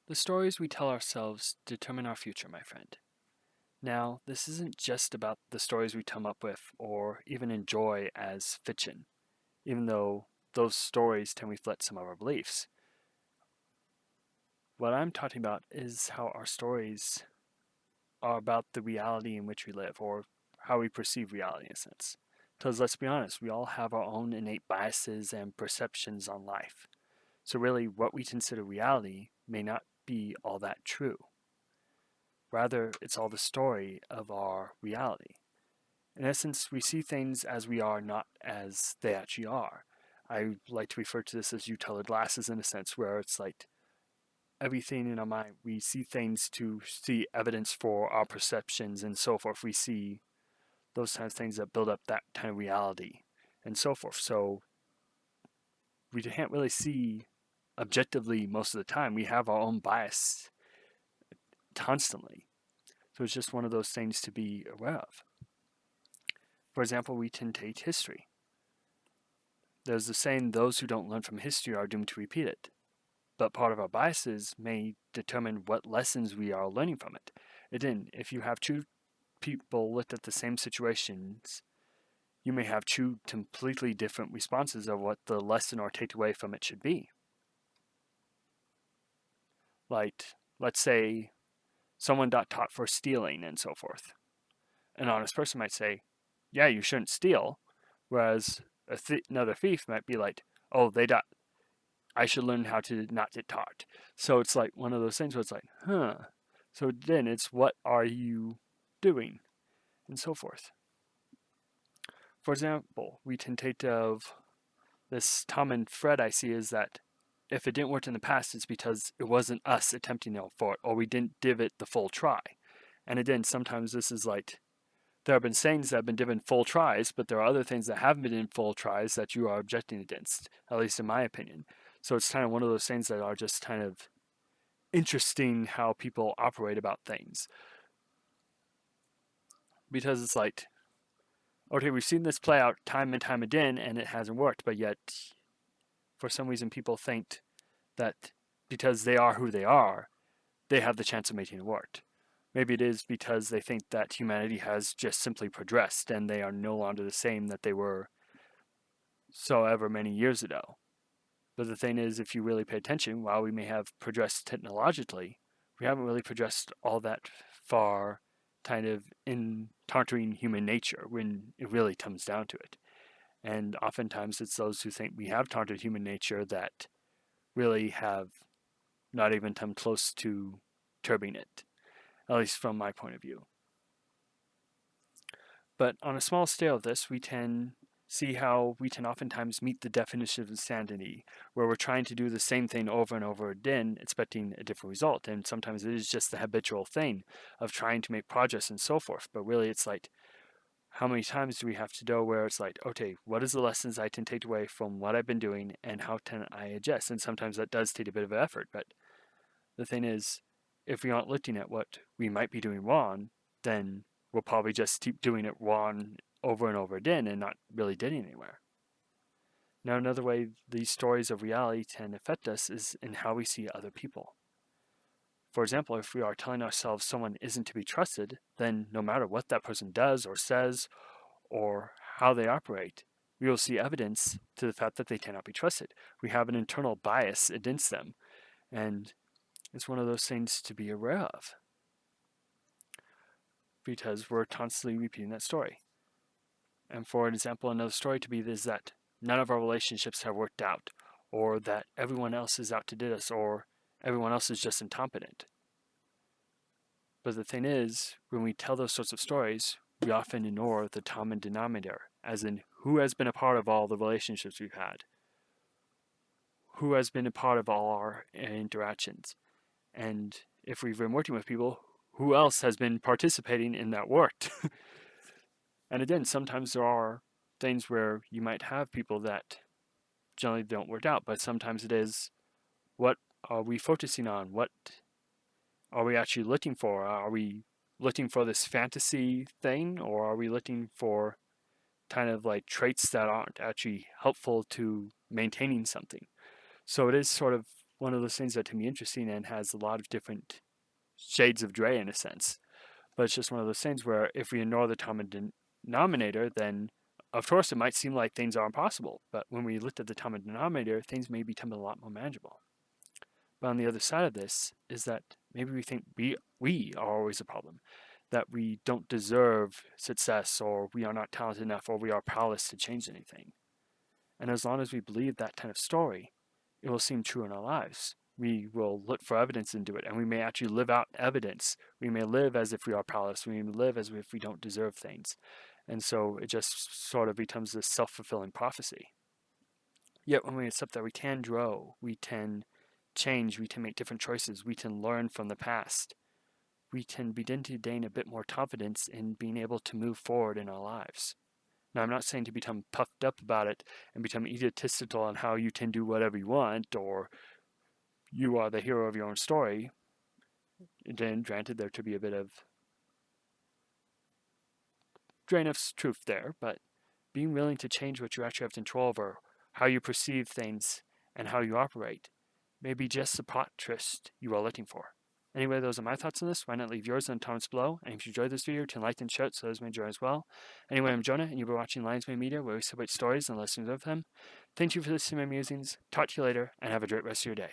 The stories we tell ourselves determine our future, my friend. Now, this isn't just about the stories we come up with or even enjoy as fiction, even though those stories tend to reflect some of our beliefs. What I'm talking about is how our stories are about the reality in which we live, or how we perceive reality in a sense. Because let's be honest, we all have our own innate biases and perceptions on life. So, really, what we consider reality may not be all that true. Rather, it's all the story of our reality. In essence, we see things as we are, not as they actually are. I like to refer to this as utility glasses in a sense, where it's like everything in our mind, we see things to see evidence for our perceptions and so forth. We see those kinds of things that build up that kind of reality and so forth. So we can't really see objectively most of the time. We have our own bias constantly. So it's just one of those things to be aware of. For example, we can take history. There's the saying, those who don't learn from history are doomed to repeat it. But part of our biases may determine what lessons we are learning from it. Again, if you have two people looked at the same situations, you may have two completely different responses of what the lesson or takeaway from it should be. Like, let's say someone got caught for stealing and so forth. An honest person might say, yeah, you shouldn't steal. Whereas another thief might be like, oh, I should learn how to not get caught. So it's like one of those things where it's like, huh. So then it's what are you doing and so forth. For example, we can take of this common thread I see is that if it didn't work in the past, it's because it wasn't us attempting for it, or we didn't give it the full try. And again, sometimes this is like there have been sayings that have been given full tries, but there are other things that haven't been in full tries that you are objecting against, at least in my opinion. So it's kind of one of those things that are just kind of interesting how people operate about things. Because it's like, okay, we've seen this play out time and time again, and it hasn't worked, but yet for some reason people think that because they are who they are, they have the chance of making it work. Maybe it is because they think that humanity has just simply progressed and they are no longer the same that they were so ever many years ago. But the thing is, if you really pay attention, while we may have progressed technologically, we haven't really progressed all that far kind of in countering human nature when it really comes down to it. And oftentimes it's those who think we have countered human nature that really have not even come close to curbing it, at least from my point of view. But on a small scale of this, we can see how we can oftentimes meet the definition of insanity, where we're trying to do the same thing over and over again, expecting a different result. And sometimes it is just the habitual thing of trying to make progress and so forth. But really, it's like, how many times do we have to go where it's like, okay, what is the lessons I can take away from what I've been doing and how can I adjust? And sometimes that does take a bit of effort. But the thing is, if we aren't looking at what we might be doing wrong, then we'll probably just keep doing it wrong over and over again and not really getting anywhere. Now, another way these stories of reality can affect us is in how we see other people. For example, if we are telling ourselves someone isn't to be trusted, then no matter what that person does or says or how they operate, we will see evidence to the fact that they cannot be trusted. We have an internal bias against them, and it's one of those things to be aware of because we're constantly repeating that story. And for example, another story to be is that none of our relationships have worked out, or that everyone else is out to get us, or everyone else is just incompetent. But the thing is, when we tell those sorts of stories, we often ignore the common denominator, as in who has been a part of all the relationships we've had, who has been a part of all our interactions, and if we've been working with people, who else has been participating in that work? And again, sometimes there are things where you might have people that generally don't work out, but sometimes it is what are we focusing on? What are we actually looking for? Are we looking for this fantasy thing, or are we looking for kind of like traits that aren't actually helpful to maintaining something? So it is sort of one of those things that can be interesting and has a lot of different shades of gray in a sense. But it's just one of those things where if we ignore the common denominator, then of course it might seem like things are impossible. But when we looked at the common denominator, things may become a lot more manageable. But on the other side of this is that maybe we think we are always a problem, that we don't deserve success, or we are not talented enough, or we are powerless to change anything. And as long as we believe that kind of story, it will seem true in our lives. We will look for evidence into it, and we may actually live out evidence. We may live as if we are powerless. We may live as if we don't deserve things. And so it just sort of becomes this self-fulfilling prophecy. Yet when we accept that we can grow, we can change, we can make different choices, we can learn from the past, we can begin to gain a bit more confidence in being able to move forward in our lives. Now, I'm not saying to become puffed up about it and become egotistical on how you can do whatever you want, or you are the hero of your own story. Then, granted, there could be a bit of grain of truth there, but being willing to change what you actually have control over, how you perceive things, and how you operate, may be just the plot twist you are looking for. Anyway, those are my thoughts on this. Why not leave yours in the comments below? And if you enjoyed this video, turn like and share it so others may enjoy as well. Anyway, I'm Jonah, and you've been watching Lionsmade Media, where we celebrate stories and lessons of them. Thank you for listening to my musings. Talk to you later, and have a great rest of your day.